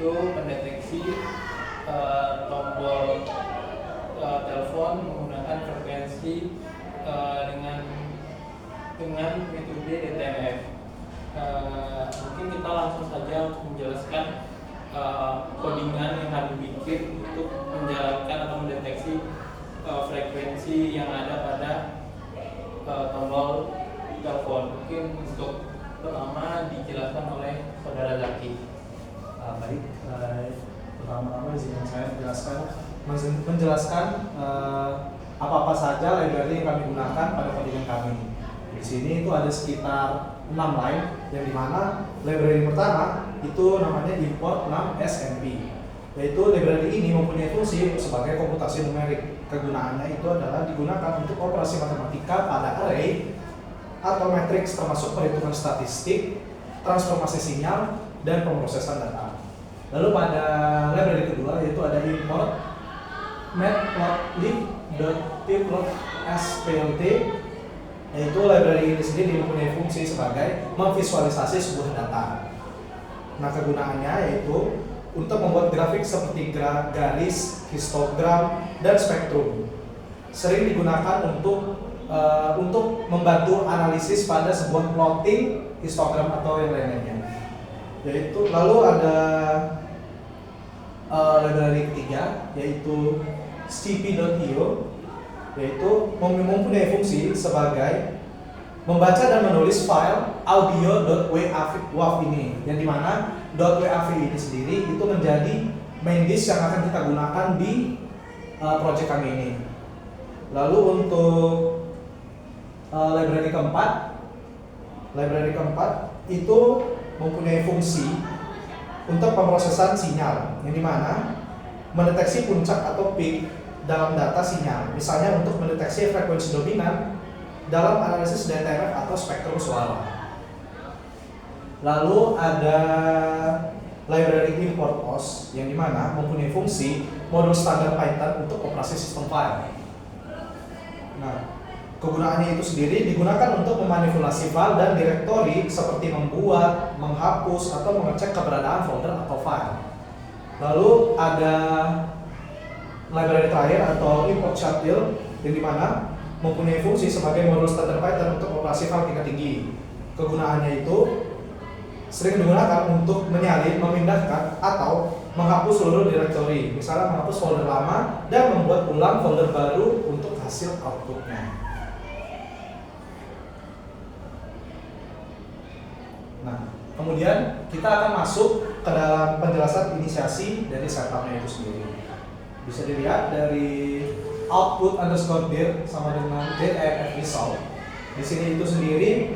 itu mendeteksi tombol telepon menggunakan frekuensi dengan metode DTMF. Mungkin kita langsung saja untuk menjelaskan codingan yang kami bikin untuk menjalankan atau mendeteksi frekuensi yang ada pada tombol telepon. Mungkin untuk pertama dijelaskan oleh saudara Zaki. Baik, pertama-tama izinkan saya menjelaskan apa-apa saja library yang kami gunakan pada codingan kami. Di sini itu ada sekitar 6 line, yang dimana library pertama itu namanya import 6 SMP, yaitu library ini mempunyai fungsi sebagai komputasi numerik. Kegunaannya itu adalah digunakan untuk operasi matematika pada array atau matriks, termasuk perhitungan statistik, transformasi sinyal, dan pemrosesan data. Lalu pada library kedua yaitu ada import matplotlib.pyplot.splt, yaitu library ini sendiri mempunyai fungsi sebagai memvisualisasi sebuah data. Nah, kegunaannya yaitu untuk membuat grafik seperti garis, histogram, dan spektrum. Sering digunakan untuk membantu analisis pada sebuah plotting, histogram, atau yang lainnya. Yaitu lalu ada library ketiga yaitu scp.io, yaitu mempunyai fungsi sebagai membaca dan menulis file audio.wav ini, yang dimana .wav ini sendiri itu menjadi main disk yang akan kita gunakan di project kami ini. Lalu untuk library keempat itu mempunyai fungsi untuk pemrosesan sinyal, yang dimana mendeteksi puncak atau peak dalam data sinyal, misalnya untuk mendeteksi frekuensi dominan dalam analisis DTMF atau spektrum suara. Lalu ada library import os, yang dimana mempunyai fungsi modul standar Python untuk operasi sistem file. Nah, kegunaannya itu sendiri digunakan untuk memanipulasi file dan direktori seperti membuat, menghapus, atau mengecek keberadaan folder atau file. Lalu ada library terakhir atau import shuttle, yang dimana mempunyai fungsi sebagai modul standar Python untuk operasi file tingkat tinggi. Kegunaannya itu sering digunakan untuk menyalin, memindahkan, atau menghapus seluruh direktori, misalnya menghapus folder lama dan membuat ulang folder baru untuk hasil outputnya. Nah, kemudian kita akan masuk ke dalam penjelasan inisiasi dari setupnya itu sendiri. Bisa dilihat dari output underscore dir sama dengan DTMF result. Di sini itu sendiri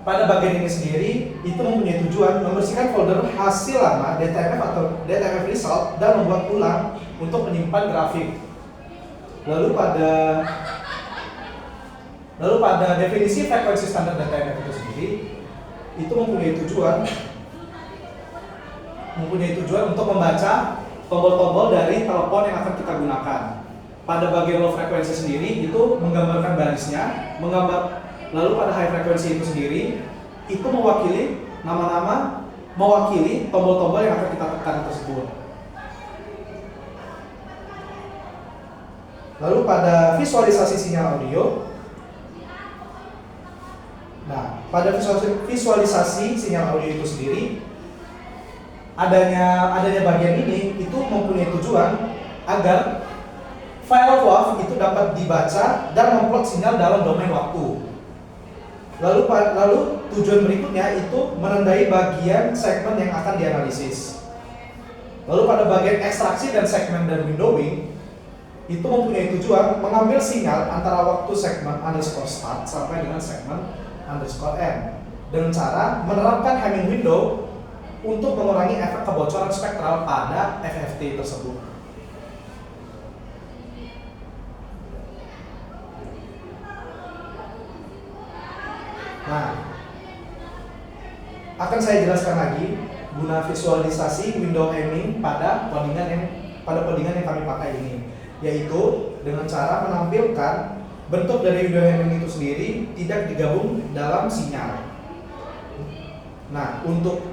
pada bagian ini sendiri itu mempunyai tujuan membersihkan folder hasil lama DTMF atau DTMF result dan membuat ulang untuk menyimpan grafik. Lalu pada definisi frekuensi standar DTMF itu sendiri itu mempunyai tujuan untuk membaca tombol-tombol dari telepon yang akan kita gunakan. Pada bagian low frekuensi sendiri itu menggambarkan barisnya, lalu pada high frekuensi itu sendiri itu mewakili tombol-tombol yang akan kita tekan tersebut. Lalu pada visualisasi sinyal audio, nah, pada visualisasi sinyal audio itu sendiri, adanya bagian ini itu mempunyai tujuan agar file WAV itu dapat dibaca dan memplot sinyal dalam domain waktu. Lalu tujuan berikutnya itu menandai bagian segmen yang akan dianalisis. Lalu pada bagian ekstraksi dan segmen dan windowing itu mempunyai tujuan mengambil sinyal antara waktu segmen underscore start sampai dengan segmen underscore end dengan cara menerapkan Hamming window untuk mengurangi efek kebocoran spektral pada FFT tersebut. Nah, akan saya jelaskan lagi guna visualisasi window Hamming pada codingan yang kami pakai ini, yaitu dengan cara menampilkan bentuk dari window Hamming itu sendiri tidak digabung dalam sinyal. Nah, untuk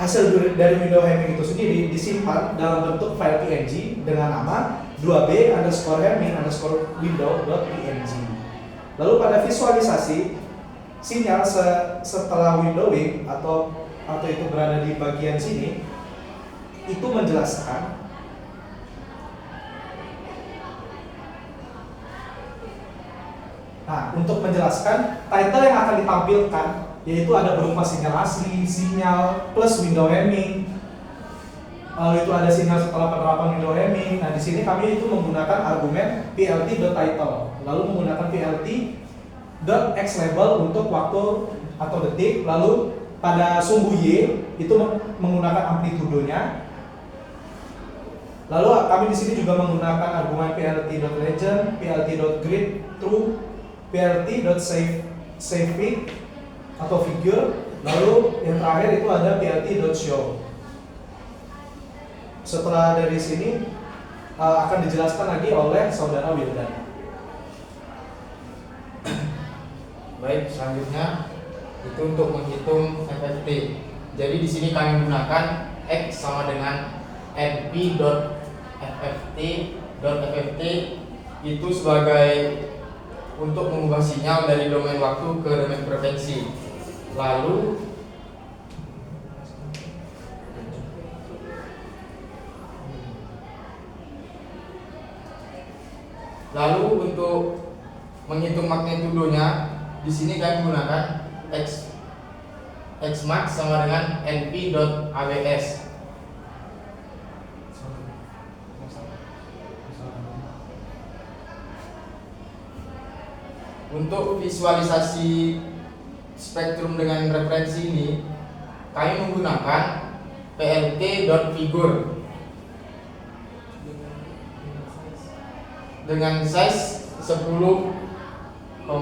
hasil dari window hemming itu sendiri disimpan dalam bentuk file PNG dengan nama 2b_hemming_window.png. Lalu pada visualisasi sinyal setelah windowing atau itu berada di bagian sini, itu menjelaskan untuk menjelaskan title yang akan ditampilkan, yaitu ada berupa sinyal asli, sinyal plus window hemming. Lalu itu ada sinyal setelah penerapan window hemming. Nah, di sini kami itu menggunakan argumen plt.title, lalu menggunakan plt.xlabel untuk waktu atau detik, lalu pada sumbu y itu menggunakan amplitudonya. Lalu kami di sini juga menggunakan argumen plt.legend, plt.grid true, plt.savePic atau figure, lalu yang terakhir itu ada plt.show. Setelah dari sini akan dijelaskan lagi oleh saudara Wildan. Baik, selanjutnya itu untuk menghitung FFT. Jadi di sini kami menggunakan X sama dengan np.fft itu sebagai untuk mengubah sinyal dari domain waktu ke domain frekuensi. Lalu untuk menghitung magnitudonya, di sini kami menggunakan Xmax sama dengan np.abs. Untuk visualisasi spektrum dengan referensi ini, kami menggunakan plt.figure dengan size 10,5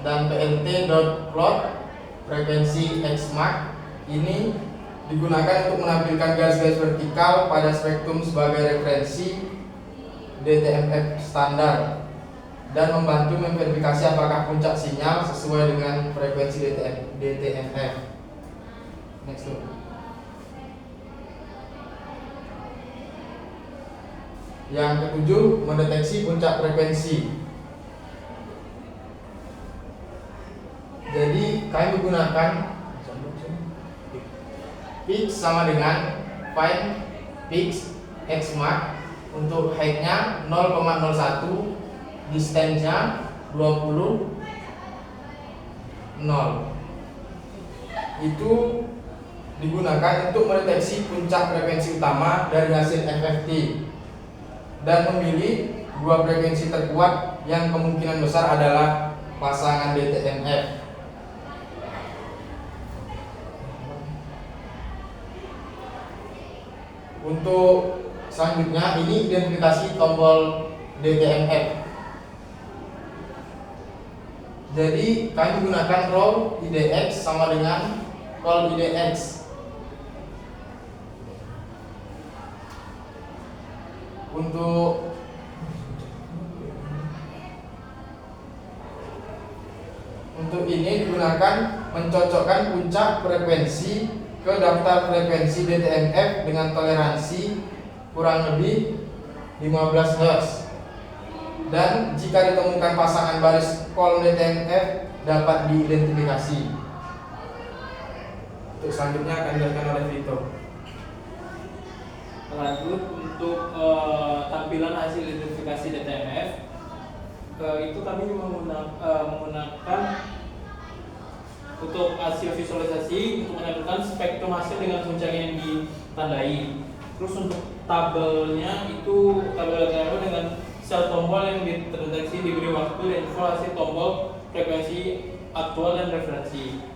dan plt.plot frekuensi Xmax ini digunakan untuk menampilkan garis-garis vertikal pada spektrum sebagai referensi DTMF standar dan membantu memverifikasi apakah puncak sinyal sesuai dengan frekuensi DTMF. Next look. Yang ketujuh, mendeteksi puncak frekuensi. Jadi kami menggunakan pitch sama dengan find pitch Xmax untuk height-nya 0,01, distance-nya 20, 0. Itu digunakan untuk mendeteksi puncak frekuensi utama dari hasil FFT dan memilih dua frekuensi terkuat yang kemungkinan besar adalah pasangan DTMF. Untuk selanjutnya ini identifikasi tombol DTMF. Jadi kami menggunakan roll IDX sama dengan roll IDX. Untuk ini digunakan mencocokkan puncak frekuensi ke daftar frekuensi DTMF dengan toleransi kurang lebih 15 Hz. Dan jika ditemukan pasangan baris kolom DTMF dapat diidentifikasi. Untuk selanjutnya akan dijelaskan oleh Vito. Lanjut untuk tampilan hasil identifikasi DTMF, itu kami menggunakan untuk hasil visualisasi untuk menampilkan spektrum hasil dengan puncak yang ditandai. Terus untuk tabelnya itu tabel DTMF dengan sel tombol yang terdeteksi diberi waktu dan info hasil tombol frekuensi aktual dan referensi.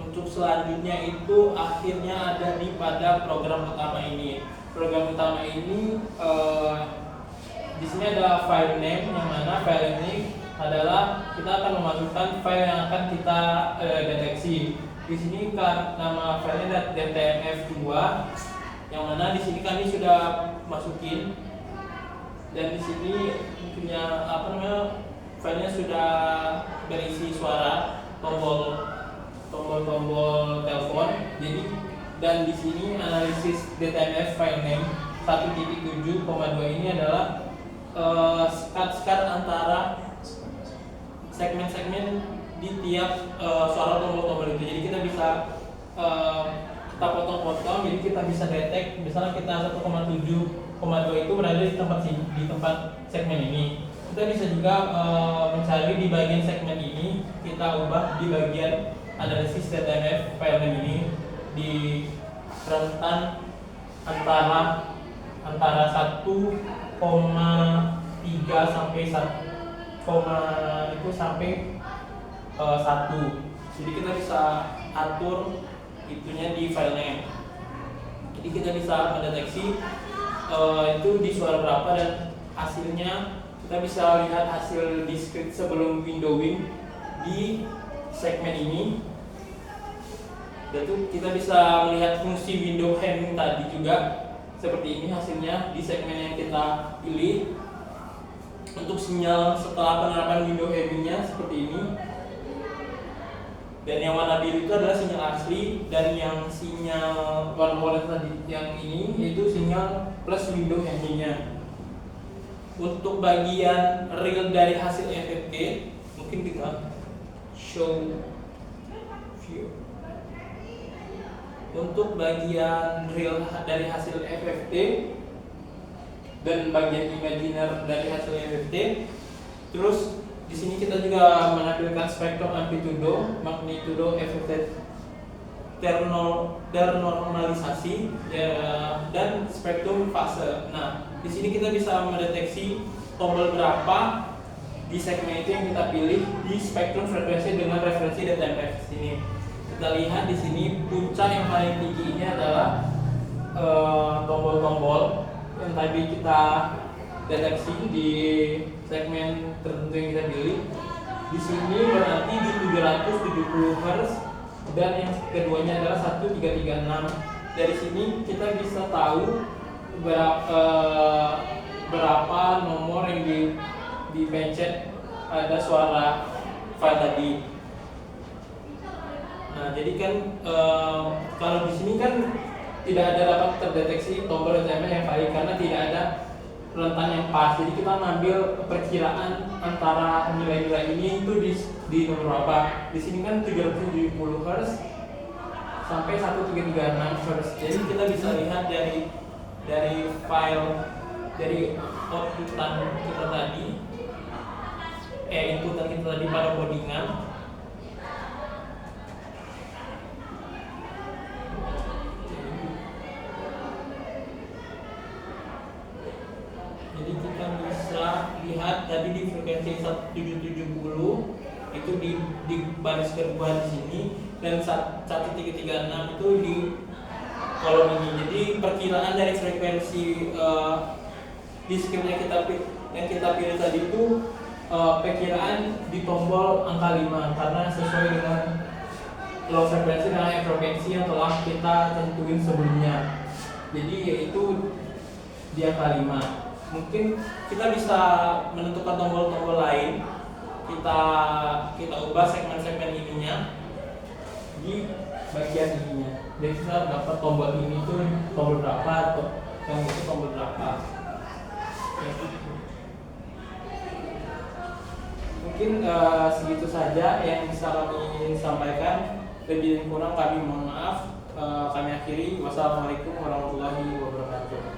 Untuk selanjutnya itu akhirnya ada pada program utama ini. Program utama ini di sini ada file name, yang mana file ini adalah kita akan memasukkan file yang akan kita deteksi. Di sini kan nama filenya DTMF2, yang mana di sini kami sudah masukin. Dan di sini punya filenya sudah berisi suara tombol telepon. Jadi dan di sini analisis DTMF file name 1.7,2 ini adalah skat-skat antara segmen-segmen di tiap suara tombol-tombol itu. Jadi kita bisa kita potong-potong, jadi kita bisa detect misalnya kita 1,7,2 itu berada di tempat segmen ini. Kita bisa juga mencari di bagian segmen ini, kita ubah di bagian analisis DTMF file name ini di rentan antara 1,3 sampai 1. Jadi kita bisa atur itunya di file name. Jadi kita bisa mendeteksi itu di suara berapa, dan hasilnya kita bisa lihat hasil discrete sebelum windowing di segmen ini. Dan itu kita bisa melihat fungsi window hemming tadi juga seperti ini hasilnya di segmen yang kita pilih. Untuk sinyal setelah penerapan window hemmingnya seperti ini. Dan yang warna biru itu adalah sinyal asli, dan yang sinyal warna tadi yang ini yaitu sinyal plus window hemmingnya. Untuk bagian real dari hasil FFT mungkin kita show view. Untuk bagian real dari hasil FFT dan bagian imaginer dari hasil FFT, terus di sini kita juga menampilkan spektrum amplitudo, magnitudo, FFT denormalisasi ya, dan spektrum fase. Nah, di sini kita bisa mendeteksi tombol berapa di segmen itu yang kita pilih di spektrum frekuensi dengan referensi DTMF. Sini kita lihat di sini puncak yang paling tinggi ini adalah tombol-tombol yang tadi kita deteksi di segmen tertentu yang kita pilih. Di sini berarti di 770 Hz, dan yang keduanya adalah 1336. Dari sini kita bisa tahu berapa nomor yang dipencet ada suara file tadi. Nah, jadi kan kalau di sini kan tidak ada dapat terdeteksi tombol DTMF yang baik karena tidak ada rentan yang pas. Jadi kita ngambil perkiraan antara nilai-nilai ini itu di nomor apa. Di sini kan 370 Hz sampai 1336 Hz. Jadi kita bisa lihat dari file dari outputan kita tadi, inputan kita tadi pada codingan. Jadi kita bisa lihat tadi di frekuensi 1770 itu di baris kedua di sini, dan 1336 itu di kolom ini. Jadi perkiraan dari frekuensi di script yang kita pilih tadi itu perkiraan di tombol angka 5 karena sesuai dengan low frekuensi dan high frekuensi yang telah kita tentuin sebelumnya. Jadi yaitu di angka 5. Mungkin kita bisa menentukan tombol-tombol lain. Kita ubah segmen-segmen ininya di bagian ininya. Jadi kita dapat tombol ini tuh tombol berapa, atau yang itu tombol berapa. Mungkin segitu saja yang bisa kami sampaikan. Lebih dan kurang kami mohon maaf. Kami akhiri. Wassalamualaikum warahmatullahi wabarakatuh.